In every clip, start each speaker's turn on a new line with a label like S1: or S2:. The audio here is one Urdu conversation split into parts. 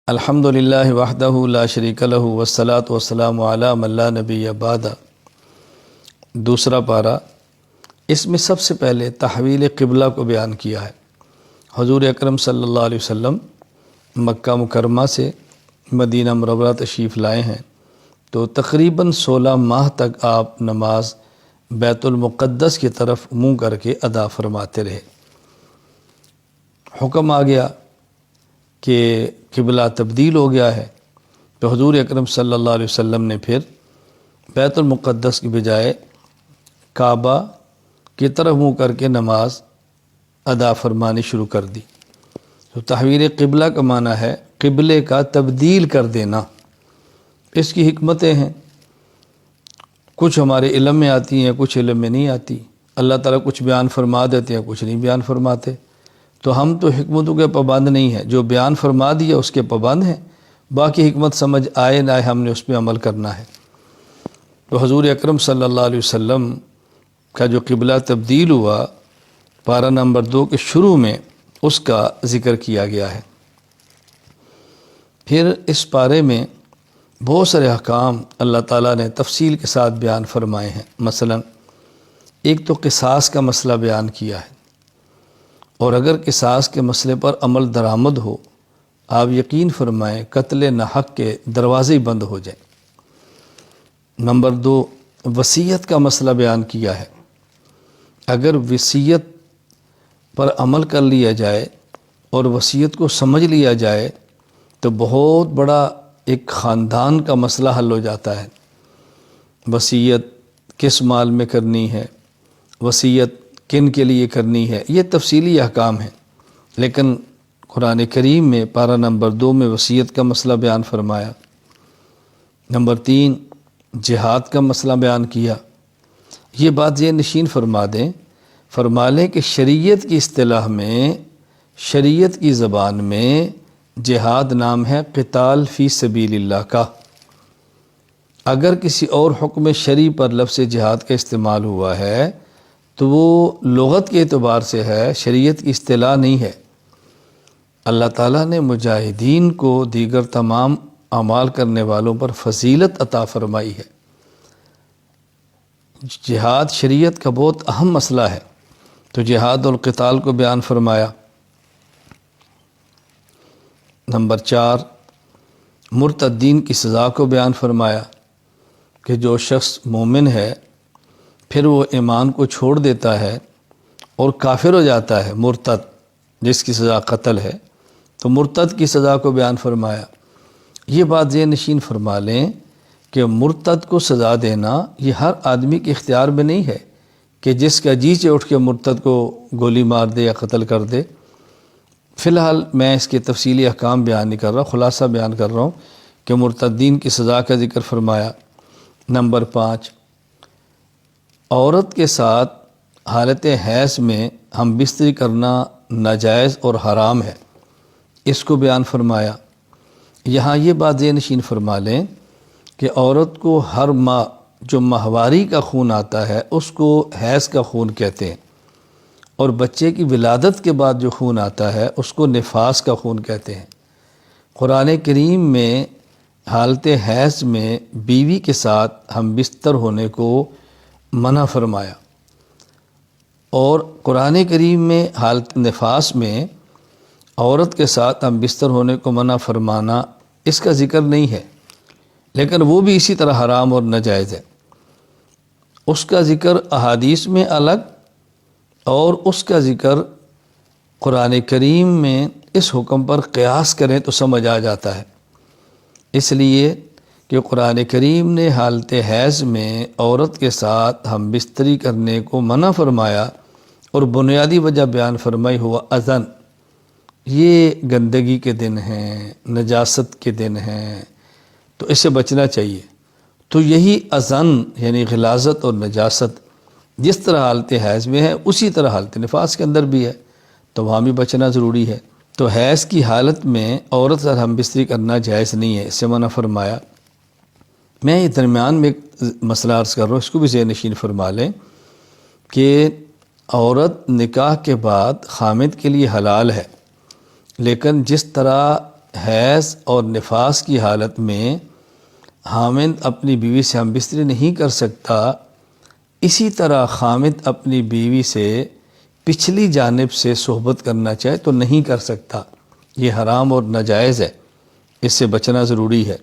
S1: الحمد للہ وحدہ لا شریک لہ والصلاة والسلام علی من لا نبی بعدہ۔ دوسرا پارہ، اس میں سب سے پہلے تحویل قبلہ کو بیان کیا ہے۔ حضور اکرم صلی اللہ علیہ وسلم مکہ مکرمہ سے مدینہ منورہ تشریف لائے ہیں، تو تقریباً 16 ماہ تک آپ نماز بیت المقدس کی طرف منہ کر کے ادا فرماتے رہے۔ حکم آ گیا کہ قبلہ تبدیل ہو گیا ہے، تو حضور اکرم صلی اللہ علیہ وسلم نے پھر بیت المقدس کی بجائے کعبہ کی طرف منہ کر کے نماز ادا فرمانی شروع کر دی۔ تو تحویل قبلہ کا معنی ہے قبلے کا تبدیل کر دینا۔ اس کی حکمتیں ہیں، کچھ ہمارے علم میں آتی ہیں، کچھ علم میں نہیں آتی۔ اللہ تعالیٰ کچھ بیان فرما دیتے ہیں، کچھ نہیں بیان فرماتے، تو ہم تو حکمتوں کے پابند نہیں ہیں۔ جو بیان فرما دیا اس کے پابند ہیں، باقی حکمت سمجھ آئے نہ آئے ہم نے اس پہ عمل کرنا ہے۔ تو حضور اکرم صلی اللہ علیہ وسلم کا جو قبلہ تبدیل ہوا، پارہ نمبر 2 کے شروع میں اس کا ذکر کیا گیا ہے۔ پھر اس پارے میں بہت سارے احکام اللہ تعالیٰ نے تفصیل کے ساتھ بیان فرمائے ہیں۔ مثلا ایک تو قصاص کا مسئلہ بیان کیا ہے، اور اگر قصاص کے مسئلے پر عمل درآمد ہو، آپ یقین فرمائیں قتل ناحق کے دروازے بند ہو جائیں۔ نمبر 2، وصیت کا مسئلہ بیان کیا ہے۔ اگر وصیت پر عمل کر لیا جائے اور وصیت کو سمجھ لیا جائے تو بہت بڑا ایک خاندان کا مسئلہ حل ہو جاتا ہے۔ وصیت کس مال میں کرنی ہے، وصیت کن کے لیے کرنی ہے، یہ تفصیلی احکام ہیں، لیکن قرآن کریم میں پارہ نمبر 2 میں وصیت کا مسئلہ بیان فرمایا۔ نمبر 3، جہاد کا مسئلہ بیان کیا۔ یہ بات ذہن نشین فرما دیں، فرما لیں کہ شریعت کی اصطلاح میں، شریعت کی زبان میں جہاد نام ہے قتال فی سبیل اللہ کا۔ اگر کسی اور حکم شرعی پر لفظ جہاد کا استعمال ہوا ہے تو وہ لغت کے اعتبار سے ہے، شریعت کی اصطلاح نہیں ہے۔ اللہ تعالیٰ نے مجاہدین کو دیگر تمام اعمال کرنے والوں پر فضیلت عطا فرمائی ہے۔ جہاد شریعت کا بہت اہم مسئلہ ہے، تو جہاد القتال کو بیان فرمایا۔ نمبر 4، مرتدین کی سزا کو بیان فرمایا کہ جو شخص مومن ہے پھر وہ ایمان کو چھوڑ دیتا ہے اور کافر ہو جاتا ہے، مرتد جس کی سزا قتل ہے، تو مرتد کی سزا کو بیان فرمایا۔ یہ بات ذہن نشین فرما لیں کہ مرتد کو سزا دینا یہ ہر آدمی کے اختیار میں نہیں ہے کہ جس کا جی سے اٹھ کے مرتد کو گولی مار دے یا قتل کر دے۔ فی الحال میں اس کے تفصیلی احکام بیان نہیں کر رہا، خلاصہ بیان کر رہا ہوں کہ مرتدین کی سزا کا ذکر فرمایا۔ نمبر 5، عورت کے ساتھ حالت حیض میں ہم بستری کرنا ناجائز اور حرام ہے، اس کو بیان فرمایا۔ یہاں یہ بات ذہن نشین فرما لیں کہ عورت کو ہر ماہ جو ماہواری کا خون آتا ہے اس کو حیض کا خون کہتے ہیں، اور بچے کی ولادت کے بعد جو خون آتا ہے اس کو نفاس کا خون کہتے ہیں۔ قرآن کریم میں حالت حیض میں بیوی کے ساتھ ہم بستر ہونے کو منع فرمایا، اور قرآن کریم میں حالت نفاس میں عورت کے ساتھ ہم بستر ہونے کو منع فرمانا اس کا ذکر نہیں ہے، لیکن وہ بھی اسی طرح حرام اور ناجائز ہے۔ اس کا ذکر احادیث میں الگ اور اس کا ذکر قرآن کریم میں اس حکم پر قیاس کریں تو سمجھ آ جاتا ہے۔ اس لیے کہ قرآن کریم نے حالت حیض میں عورت کے ساتھ ہم بستری کرنے کو منع فرمایا، اور بنیادی وجہ بیان فرمائی ہوا اذن، یہ گندگی کے دن ہیں، نجاست کے دن ہیں، تو اس سے بچنا چاہیے۔ تو یہی اذن یعنی غلاظت اور نجاست جس طرح حالت حیض میں ہے اسی طرح حالت نفاس کے اندر بھی ہے، تو وہاں بھی بچنا ضروری ہے۔ تو حیض کی حالت میں عورت سے ہم بستری کرنا جائز نہیں ہے، اس سے منع فرمایا۔ میں یہ درمیان میں ایک مسئلہ عرض کر رہا ہوں، اس کو بھی ذہن نشین فرما لیں کہ عورت نکاح کے بعد خامد کے لیے حلال ہے، لیکن جس طرح حیض اور نفاس کی حالت میں حامد اپنی بیوی سے ہم بستری نہیں کر سکتا، اسی طرح خامد اپنی بیوی سے پچھلی جانب سے صحبت کرنا چاہے تو نہیں کر سکتا۔ یہ حرام اور ناجائز ہے، اس سے بچنا ضروری ہے۔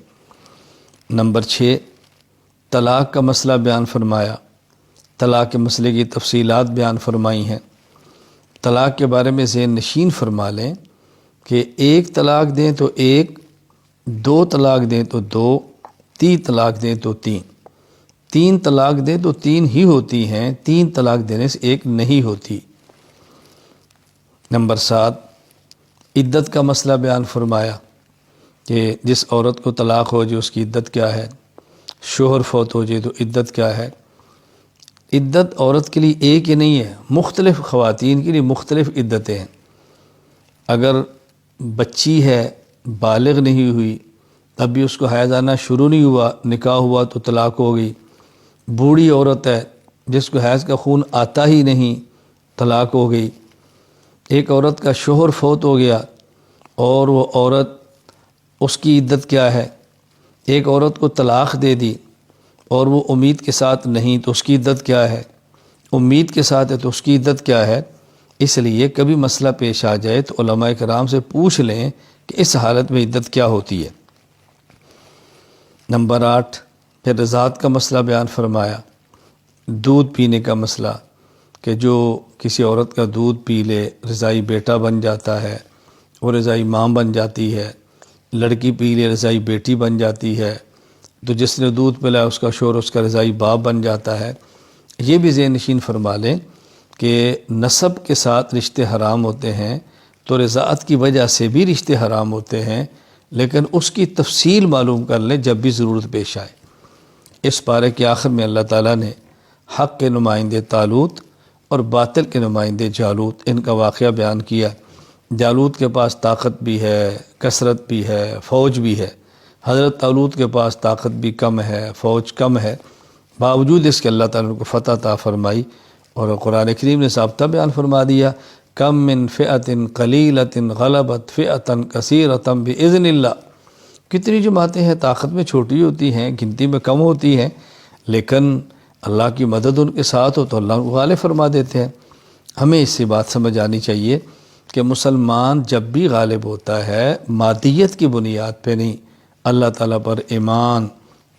S1: نمبر 6، طلاق کا مسئلہ بیان فرمایا۔ طلاق کے مسئلے کی تفصیلات بیان فرمائی ہیں۔ طلاق کے بارے میں ذہن نشین فرما لیں کہ 1 طلاق دیں تو 1، 2 طلاق دیں تو 2، 3 طلاق دیں تو 3۔ 3 طلاق دیں تو 3 ہی ہوتی ہیں، 3 طلاق دینے سے 1 نہیں ہوتی۔ نمبر 7، عدت کا مسئلہ بیان فرمایا کہ جس عورت کو طلاق ہو جائے اس کی عدت کیا ہے، شوہر فوت ہو جائے تو عدت کیا ہے۔ عدت عورت کے لیے ایک ہی نہیں ہے، مختلف خواتین کے لیے مختلف عدتیں ہیں۔ اگر بچی ہے، بالغ نہیں ہوئی، تب بھی اس کو حیض آنا شروع نہیں ہوا، نکاح ہوا تو طلاق ہو گئی۔ بوڑھی عورت ہے جس کو حیض کا خون آتا ہی نہیں، طلاق ہو گئی۔ ایک عورت کا شوہر فوت ہو گیا اور وہ عورت، اس کی عدت کیا ہے۔ ایک عورت کو طلاق دے دی اور وہ امید کے ساتھ نہیں تو اس کی عدت کیا ہے، امید کے ساتھ ہے تو اس کی عدت کیا ہے۔ اس لیے کبھی مسئلہ پیش آ جائے تو علماء کرام سے پوچھ لیں کہ اس حالت میں عدت کیا ہوتی ہے۔ نمبر 8، پھر رضاعت کا مسئلہ بیان فرمایا۔ دودھ پینے کا مسئلہ کہ جو کسی عورت کا دودھ پی لے رضائی بیٹا بن جاتا ہے، وہ رضائی ماں بن جاتی ہے۔ لڑکی پی لے رضائی بیٹی بن جاتی ہے، تو جس نے دودھ پلایا اس کا شوہر اس کا رضائی باپ بن جاتا ہے۔ یہ بھی ذہن نشین فرما لیں کہ نسب کے ساتھ رشتے حرام ہوتے ہیں تو رضاعت کی وجہ سے بھی رشتے حرام ہوتے ہیں، لیکن اس کی تفصیل معلوم کر لیں جب بھی ضرورت پیش آئے۔ اس پارے کے آخر میں اللہ تعالیٰ نے حق کے نمائندے طالوت اور باطل کے نمائندے جالوت، ان کا واقعہ بیان کیا۔ جالوت کے پاس طاقت بھی ہے، کثرت بھی ہے، فوج بھی ہے۔ حضرت طالوت کے پاس طاقت بھی کم ہے، فوج کم ہے، باوجود اس کے اللہ تعالیٰ نے کو فتح عطا فرمائی۔ اور قرآن کریم نے ضابطہ بیان فرما دیا، کم من فئۃ قلیلۃ غلبت فئۃ کثیرۃ باذن اللہ۔ کتنی جماعتیں ہیں طاقت میں چھوٹی ہوتی ہیں، گنتی میں کم ہوتی ہیں، لیکن اللہ کی مدد ان کے ساتھ ہو تو اللہ ان کو غالب فرما دیتے ہیں۔ ہمیں اس سے بات سمجھ آنی چاہیے کہ مسلمان جب بھی غالب ہوتا ہے مادیت کی بنیاد پہ نہیں، اللہ تعالیٰ پر ایمان،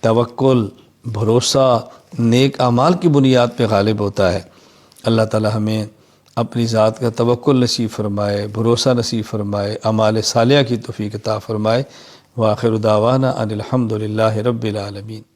S1: توکل، بھروسہ، نیک اعمال کی بنیاد پہ غالب ہوتا ہے۔ اللہ تعالیٰ ہمیں اپنی ذات کا توکل نصیب فرمائے، بھروسہ نصیب فرمائے، اعمال صالحہ کی توفیق عطا فرمائے۔ وآخر دعوانا ان الحمد للہ رب العالمین۔